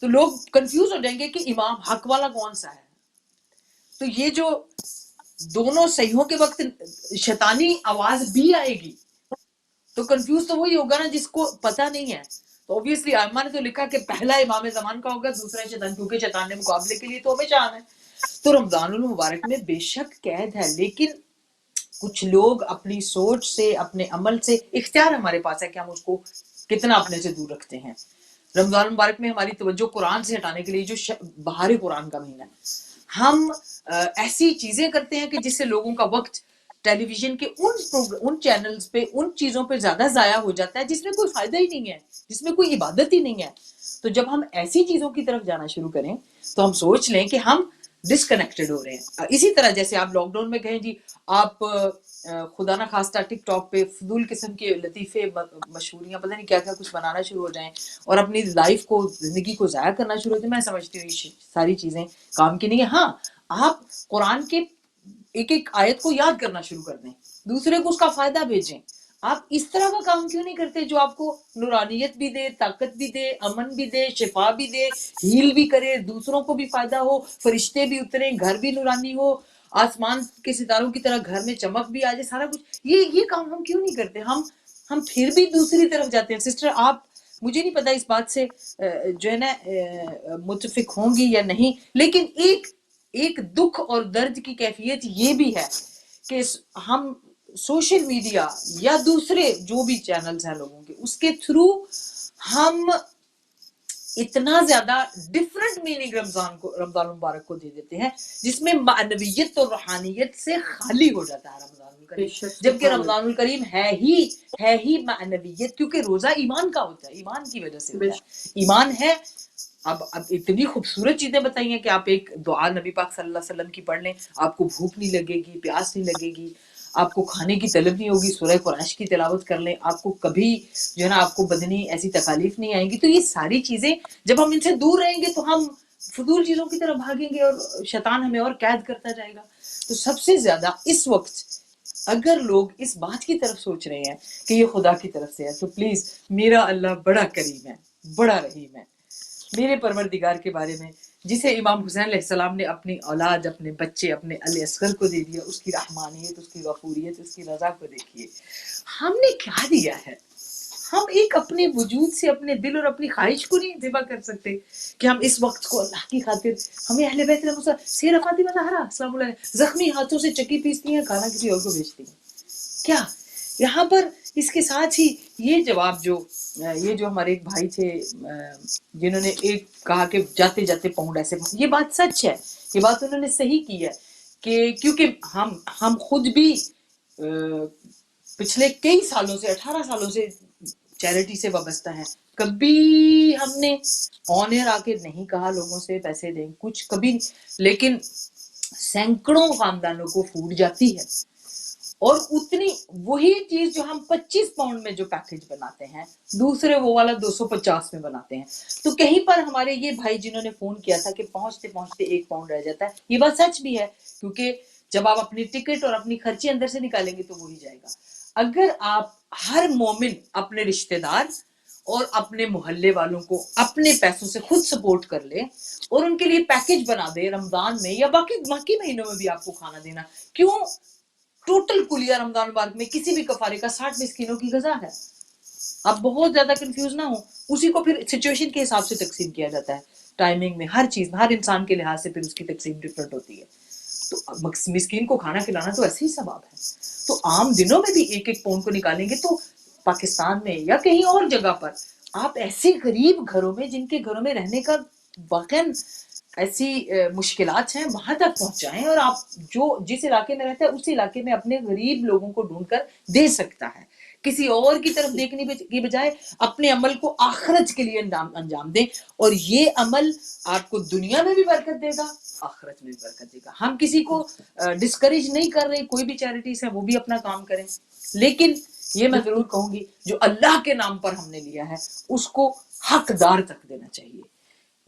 تو لوگ کنفیوز ہو جائیں گے کہ امام حق والا کون سا ہے. تو یہ جو دونوں صحیحوں کے وقت شیطانی آواز بھی آئے گی تو کنفیوز تو وہی ہوگا نا جس کو پتہ نہیں ہے. تو اوبیسلی ائمہ نے تو لکھا کہ پہلا امام زمان کا ہوگا، دوسرا شیطان، کیونکہ شیطان نے مقابلے کے لیے تو ہمیشہ آنا ہے. تو رمضان المبارک میں بے شک قید ہے، لیکن کچھ لوگ اپنی سوچ سے، اپنے عمل سے، اختیار ہمارے پاس ہے کہ ہم اس کو کتنا اپنے سے دور رکھتے ہیں. رمضان المبارک میں ہماری توجہ قرآن سے ہٹانے کے لیے جو بہار قرآن کا مہینہ ہے، ہم ایسی چیزیں کرتے ہیں کہ جس سے لوگوں کا وقت ٹیلی ویژن کے ان چینلز پہ، ان چیزوں پہ زیادہ ضائع ہو جاتا ہے جس میں کوئی فائدہ ہی نہیں ہے، جس میں کوئی عبادت ہی نہیں ہے. تو جب ہم ایسی چیزوں کی طرف جانا شروع کریں تو ہم سوچ لیں کہ ہم ڈسکنیکٹڈ ہو رہے ہیں. اسی طرح جیسے آپ لاک ڈاؤن میں کہیں جی آپ خدا نہ خواستہ ٹک ٹاک پہ فضول قسم کے لطیفے، مشہوریاں، پتہ نہیں کیا کیا کچھ بنانا شروع ہو جائیں اور اپنی لائف کو، زندگی کو ضائع کرنا شروع ہو جائیں. میں سمجھتی ہوں یہ ساری چیزیں کام کی نہیں ہیں. ہاں آپ قرآن کے ایک ایک آیت کو یاد کرنا شروع کر دیں، دوسرے کو اس کا فائدہ بھیجیں. آپ اس طرح کا کام کیوں نہیں کرتے جو آپ کو نورانیت بھی دے، طاقت بھی دے، امن بھی دے، شفا بھی دے، ہیل بھی کرے، دوسروں کو بھی فائدہ ہو، فرشتے بھی اتریں، گھر بھی نورانی ہو، آسمان کے ستاروں کی طرح گھر میں چمک بھی آ جائے، سارا کچھ. یہ کام ہم کیوں نہیں کرتے؟ ہم پھر بھی دوسری طرف جاتے ہیں. سسٹر آپ، مجھے نہیں پتا اس بات سے جو ہے نا متفق ہوں گی یا نہیں، لیکن ایک دکھ اور درد کی کیفیت یہ بھی ہے کہ ہم سوشل میڈیا یا دوسرے جو بھی چینلز ہیں لوگوں کے، اس کے تھرو ہم اتنا زیادہ ڈفرنٹ میننگ رمضان مبارک کو دے دیتے ہیں جس میں معنویت اور روحانیت سے خالی ہو جاتا ہے رمضان الکریم، جبکہ رمضان الکریم ہے ہی معنویت، کیونکہ روزہ ایمان کا ہوتا ہے، ایمان کی وجہ سے ہوتا ہے. ایمان ہے. اب اتنی خوبصورت چیزیں بتائی ہیں کہ آپ ایک دعا نبی پاک صلی اللہ علیہ وسلم کی پڑھ لیں، آپ کو بھوک نہیں لگے گی، پیاس نہیں لگے گی، آپ کو کھانے کی طلب نہیں ہوگی. سورہ قریش کی تلاوت کر لیں، آپ کو کبھی جو ہے نا آپ کو بدنی ایسی تکالیف نہیں آئیں گی. تو یہ ساری چیزیں جب ہم ان سے دور رہیں گے تو ہم فضول چیزوں کی طرف بھاگیں گے اور شیطان ہمیں اور قید کرتا جائے گا. تو سب سے زیادہ اس وقت اگر لوگ اس بات کی طرف سوچ رہے ہیں کہ یہ خدا کی طرف سے ہے تو پلیز، میرا اللہ بڑا کریم ہے، بڑا رحیم ہے. میرے پروردگار کے بارے میں جسے امام حسین علیہ السلام نے اپنی اولاد، اپنے بچے، اپنے علی اصغر کو دے دیا، اس کی رحمانیت، اس کی غفوریت، اس کی رضا کو دیکھیے. ہم نے کیا دیا ہے؟ ہم ایک اپنے وجود سے اپنے دل اور اپنی خواہش کو نہیں ذبح کر سکتے کہ ہم اس وقت کو اللہ کی خاطر. ہمیں اہل بیت سیرہ فاطمہ زہرا السلام علیہ زخمی ہاتھوں سے چکی پیستی ہیں، کھانا کسی اور کو بھیجتی ہیں. کیا یہاں پر اس کے ساتھ ہی یہ جواب جو یہ جو ہمارے ایک بھائی تھے جنہوں نے ایک کہا کہ جاتے جاتے پاؤنڈ ایسے، یہ بات سچ ہے، یہ بات انہوں نے صحیح کی ہے کہ کیونکہ ہم خود بھی پچھلے کئی سالوں سے 18 سالوں سے چیریٹی سے وابستہ ہیں، کبھی ہم نے آن ایئر آ کے نہیں کہا لوگوں سے پیسے دیں کچھ کبھی، لیکن سینکڑوں خاندانوں کو فوڈ جاتی ہے، اور اتنی وہی چیز جو ہم 25 پاؤنڈ میں جو پیکج بناتے ہیں دوسرے وہ والا 250 میں بناتے ہیں۔ تو کہیں پر ہمارے یہ بھائی جنہوں نے فون کیا تھا کہ پہنچتے پہنچتے 1 پاؤنڈ رہ جاتا ہے، یہ بات سچ بھی ہے، کیونکہ جب آپ اپنی ٹکٹ اور اپنی خرچے اندر سے نکالیں گے تو وہی جائے گا۔ اگر آپ ہر مومن اپنے رشتہ دار اور اپنے محلے والوں کو اپنے پیسوں سے خود سپورٹ کر لے اور ان کے لیے پیکج بنا دے رمضان میں یا باقی مہینوں میں بھی آپ کو کھانا دینا، کیوں ٹوٹل کلیہ رمضان مبارک میں کسی بھی کفارے کا 60 مسکینوں کی غذا ہے۔ آپ بہت زیادہ کنفیوز نہ ہو، اسی کو پھر سچویشن کے حساب سے تقسیم کیا جاتا ہے، ٹائمنگ میں ہر چیز ہر انسان کے لحاظ سے پھر اس کی تقسیم ڈفرینٹ ہوتی ہے۔ تو مسکین کو کھانا کھلانا تو ایسے ہی ثواب ہے، تو عام دنوں میں بھی 1 پاؤنڈ کو نکالیں گے تو پاکستان میں یا کہیں اور جگہ پر آپ ایسے غریب گھروں میں جن کے گھروں میں رہنے کا واقعاً ایسی مشکلات ہیں وہاں تک پہنچائیں، اور آپ جو جس علاقے میں رہتا ہے اس علاقے میں اپنے غریب لوگوں کو ڈھونڈ کر دے سکتا ہے، کسی اور کی طرف دیکھنے کی بجائے اپنے عمل کو آخرت کے لیے انجام دیں، اور یہ عمل آپ کو دنیا میں بھی برکت دے گا آخرت میں بھی برکت دے گا۔ ہم کسی کو ڈسکریج نہیں کر رہے، کوئی بھی چیریٹیز ہیں وہ بھی اپنا کام کریں، لیکن یہ میں ضرور کہوں گی جو اللہ کے نام پر ہم نے لیا ہے اس کو حقدار تک دینا چاہیے،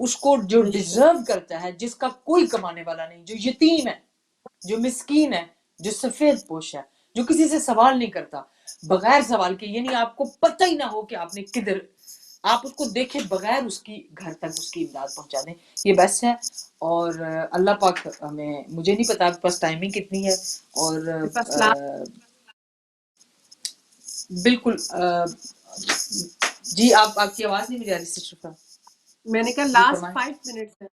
اس کو جو ڈیزرو کرتا ہے، جس کا کوئی کمانے والا نہیں، جو یتیم ہے، جو مسکین ہے، جو سفید پوش ہے، جو کسی سے سوال نہیں کرتا، بغیر سوال کے، یعنی آپ کو پتہ ہی نہ ہو کہ آپ نے کدھر، آپ اس کو دیکھے بغیر اس کی گھر تک اس کی امداد پہنچا دیں، یہ بیسٹ ہے۔ اور اللہ پاک ہمیں، مجھے نہیں پتا آپ کے پاس ٹائمنگ کتنی ہے، اور بالکل جی آپ کی آواز نہیں مجھے آ رہی سسٹر، میں نے کہا لاسٹ 5 منٹس ہے۔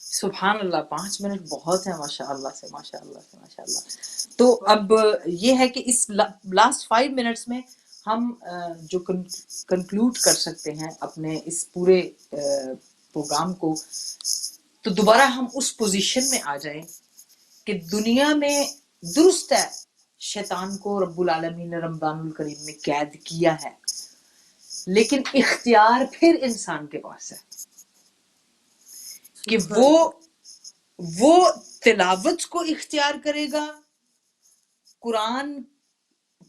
سبحان اللہ، 5 منٹ بہت ہے، ماشاء اللہ سے ماشاء اللہ سے ماشاء اللہ۔ تو اب یہ ہے کہ اس لاسٹ 5 منٹس میں ہم جو کنکلوڈ کر سکتے ہیں اپنے اس پورے پروگرام کو، تو دوبارہ ہم اس پوزیشن میں آ جائیں کہ دنیا میں درست ہے شیطان کو رب العالمین نے رمضان الکریم میں قید کیا ہے، لیکن اختیار پھر انسان کے پاس ہے کہ وہ تلاوت کو اختیار کرے گا۔ قرآن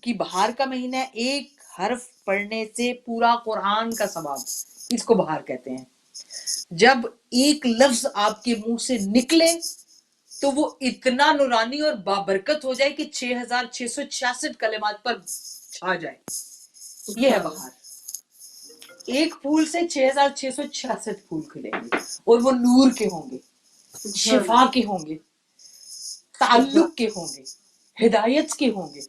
کی بہار کا مہینہ ہے، 1 حرف پڑھنے سے پورا قرآن کا ثواب، اس کو بہار کہتے ہیں۔ جب ایک لفظ آپ کے منہ سے نکلے تو وہ اتنا نورانی اور بابرکت ہو جائے کہ 6666 کلمات پر چھا جائے، یہ ہے بہار۔ ایک پھول سے 6666 پھول کھلیں گے، اور وہ نور کے ہوں گے، شفا کے ہوں گے، تعلق کے ہوں گے، ہدایت کے ہوں گے،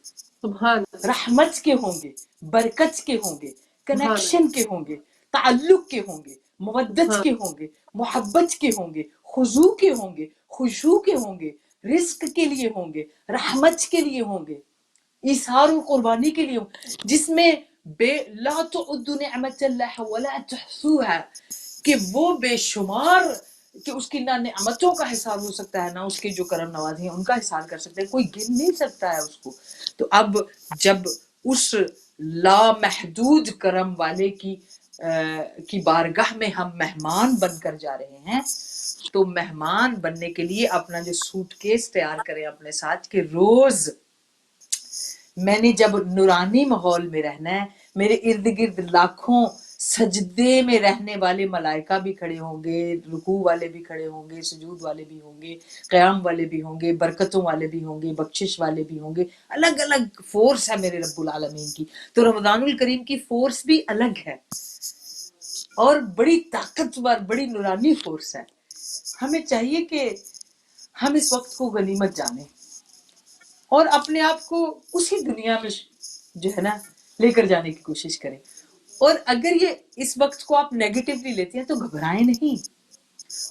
رحمت کے ہوں گے، برکت کے ہوں گے، کنیکشن کے ہوں گے، تعلق کے ہوں گے، مودت کے ہوں گے، محبت کے ہوں گے، خضوع کے ہوں گے، خشوع کے ہوں گے، رزق کے لیے ہوں گے، رحمت کے لیے ہوں گے، ایثار و قربانی کے لیے ہوں، جس میں لا تعدوا نعمت اللہ ولا تحصوها، کہ وہ بے شمار، کہ اس کی نہ نعمتوں کا حساب ہو سکتا ہے، نہ اس کے جو کرم نوازی ہیں ان کا حساب کر سکتے ہیں، کوئی گن نہیں سکتا ہے اس کو۔ تو اب جب اس لامحدود کرم والے کی بارگاہ میں ہم مہمان بن کر جا رہے ہیں، تو مہمان بننے کے لیے اپنا جو سوٹ کیس تیار کریں اپنے ساتھ، کہ روز میں نے جب نورانی ماحول میں رہنا ہے، میرے ارد گرد لاکھوں سجدے میں رہنے والے ملائکہ بھی کھڑے ہوں گے، رکوع والے بھی کھڑے ہوں گے، سجود والے بھی ہوں گے، قیام والے بھی ہوں گے، برکتوں والے بھی ہوں گے، بخشش والے بھی ہوں گے، الگ الگ فورس ہے میرے رب العالمین کی۔ تو رمضان الکریم کی فورس بھی الگ ہے اور بڑی طاقتور، بڑی نورانی فورس ہے۔ ہمیں چاہیے کہ ہم اس وقت کو غنیمت جانیں اور اپنے آپ کو اسی دنیا میں جو ہے نا لے کر جانے کی کوشش کریں۔ اور اگر یہ اس وقت کو آپ نیگیٹیولی لیتے ہیں تو گھبرائیں نہیں،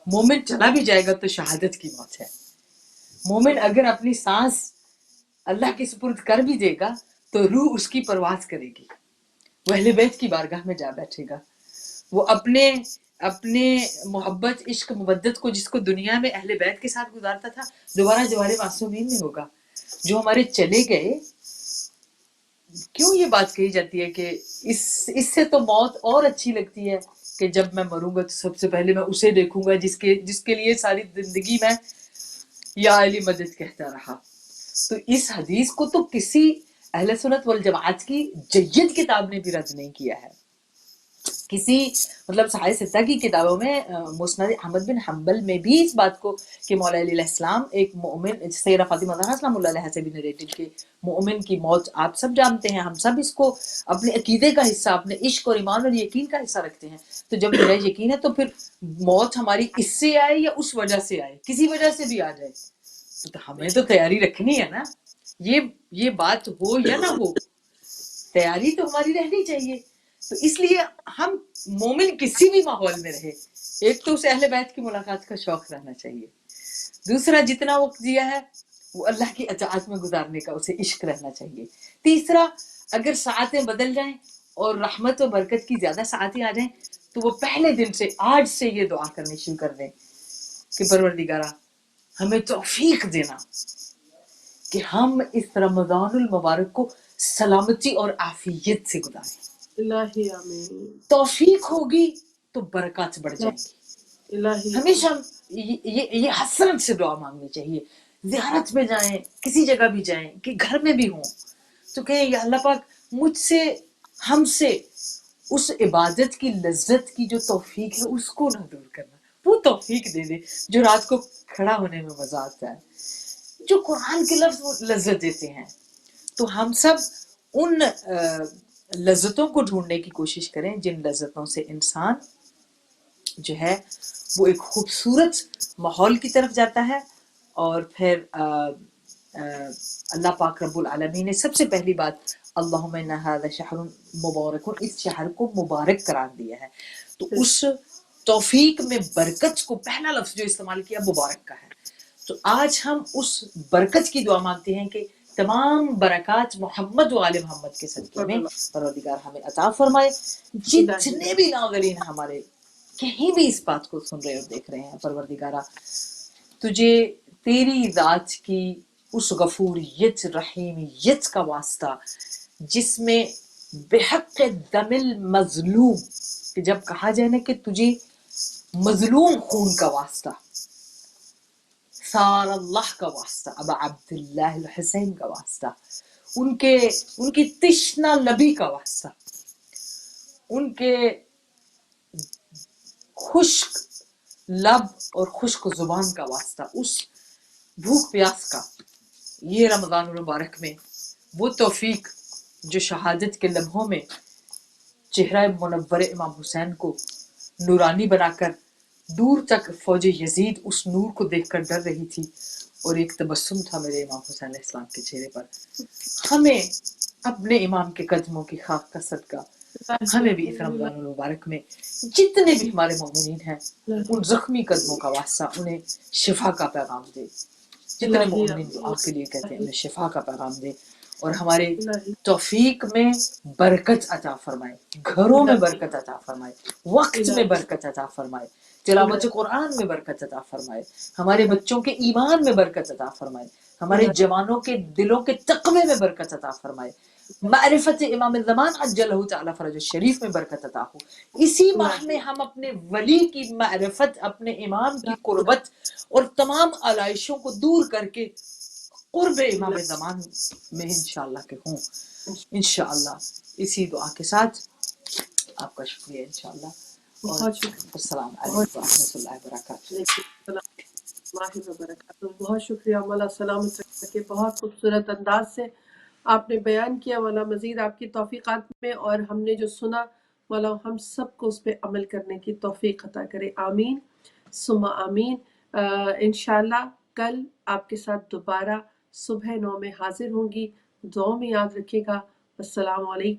مومن چلا بھی جائے گا تو شہادت کی موت ہے۔ مومن اگر اپنی سانس اللہ کے سپرد کر بھی دے گا تو روح اس کی پرواز کرے گی، وہ اہل بیت کی بارگاہ میں جا بیٹھے گا، وہ اپنے محبت عشق مودت کو جس کو دنیا میں اہل بیت کے ساتھ گزارتا تھا دوبارہ جوار معصومین میں ہوگا. جو ہمارے چلے گئے، کیوں یہ بات کہی جاتی ہے کہ اس سے تو موت اور اچھی لگتی ہے کہ جب میں مروں گا تو سب سے پہلے میں اسے دیکھوں گا جس کے لیے ساری زندگی میں یا علی مدد کہتا رہا. تو اس حدیث کو تو کسی اہل سنت والجماعت کی جید کتاب نے بھی رد نہیں کیا ہے. کسی مطلب صحیح ستہ کی کتابوں میں مسند احمد بن حنبل میں بھی اس بات کو کہ مولا علی علیہ السلام ایک مومن، سیدہ فاطمہ زہرا سلام اللہ علیہ سے بھی نریٹڈ کہ مومن کی موت آپ سب جانتے ہیں، ہم سب اس کو اپنے عقیدے کا حصہ، اپنے عشق اور ایمان اور یقین کا حصہ رکھتے ہیں. تو جب میرا یقین ہے تو پھر موت ہماری اس سے آئے یا اس وجہ سے آئے، کسی وجہ سے بھی آ جائے تو ہمیں تو تیاری رکھنی ہے نا. یہ بات ہو یا نہ ہو، تیاری تو ہماری رہنی چاہیے. تو اس لیے ہم مومن کسی بھی ماحول میں رہے، ایک تو اسے اہل بیت کی ملاقات کا شوق رہنا چاہیے، دوسرا جتنا وقت جیا ہے وہ اللہ کی اطاعت میں گزارنے کا اسے عشق رہنا چاہیے، تیسرا اگر ساعتیں بدل جائیں اور رحمت و برکت کی زیادہ ساعتیں آ جائیں تو وہ پہلے دن سے آج سے یہ دعا کرنی شروع کر دیں کہ پروردگارہ ہمیں توفیق دینا کہ ہم اس رمضان المبارک کو سلامتی اور عافیت سے گزاریں. الہی آمین. توفیق ہوگی تو برکات بڑھ جائیں گی. الہی ہمیشہ یہ حسرت سے دعا مانگنی چاہیے. زیارت میں جائیں، کسی جگہ بھی جائیں کہ گھر میں بھی ہوں تو کہیں یا اللہ پاک مجھ سے، ہم سے اس عبادت کی لذت کی جو توفیق ہے اس کو نہ دور کرنا، وہ توفیق دے دے جو رات کو کھڑا ہونے میں مزہ آتا ہے، جو قرآن کے لفظ لذت دیتے ہیں. تو ہم سب ان لذتوں کو ڈھونڈنے کی کوشش کریں جن لذتوں سے انسان جو ہے وہ ایک خوبصورت ماحول کی طرف جاتا ہے. اور پھر اللہ پاک رب العالمین نے سب سے پہلی بات اللہم ان ھذا شہر مبارک، اس شہر کو مبارک قرار دیا ہے. تو اس توفیق میں برکت کو پہلا لفظ جو استعمال کیا مبارک کا ہے. تو آج ہم اس برکت کی دعا مانگتے ہیں کہ تمام برکات محمد و آل محمد کے صدقے میں پروردگار ہمیں عطا فرمائے. جتنے بھی ناظرین ہمارے کہیں بھی اس بات کو سن رہے اور دیکھ رہے ہیں، پروردگارہ تجھے تیری ذات کی اس غفوریت رحیمیت کا واسطہ جس میں بحق دم المظلوم، کہ جب کہا جائے نا کہ تجھے مظلوم خون کا واسطہ، سار اللہ کا واسطہ، ابا عبداللہ الحسین کا واسطہ، ان کی تشنہ لبی کا واسطہ، ان کے خشک لب اور خشک زبان کا واسطہ، اس بھوک پیاس کا، یہ رمضان المبارک میں وہ توفیق جو شہادت کے لمحوں میں چہرہ منور امام حسین کو نورانی بنا کر دور تک فوج یزید اس نور کو دیکھ کر ڈر رہی تھی اور ایک تبسم تھا میرے امام حسین علیہ السلام کے چہرے پر. ہمیں اپنے امام کے قدموں کی خاک کا صدقہ ہمیں بھی اس رمضان المبارک میں جتنے بھی ہمارے مومنین ہیں ان زخمی قدموں کا واسطہ انہیں شفا کا پیغام دے. جتنے مومنین دعا کے لیے کہتے ہیں انہیں شفا کا پیغام دے اور ہمارے توفیق میں برکت عطا فرمائے، گھروں میں برکت عطا فرمائے، وقت میں برکت عطا فرمائے، تلاوت قرآن میں برکت عطا فرمائے، ہمارے بچوں کے ایمان میں برکت عطا فرمائے، ہمارے جوانوں کے دلوں کے تقوی میں برکت عطا فرمائے، معرفت امام الزمان عجلہ تعالی فرج الشریف میں برکت عطا ہو. اسی ماہ میں ہم اپنے ولی کی معرفت، اپنے امام کی قربت اور تمام علائشوں کو دور کر کے قرب امام الزمان میں انشاءاللہ کہ ہوں انشاءاللہ. اسی دعا کے ساتھ آپ کا شکریہ انشاءاللہ، اور السلام علیکم ورحمۃ اللہ وبرکاتہ. بہت شکریہ مولا، سلامت رکھے. بہت خوبصورت انداز سے آپ نے بیان کیا مولا، مزید آپ کی توفیقات میں، اور ہم نے جو سنا مولا ہم سب کو اس پہ عمل کرنے کی توفیق عطا کرے. آمین ثم آمین. انشاءاللہ کل آپ کے ساتھ دوبارہ صبح 9 میں حاضر ہوں گی. دعاؤں میں یاد رکھیے گا. السلام علیکم.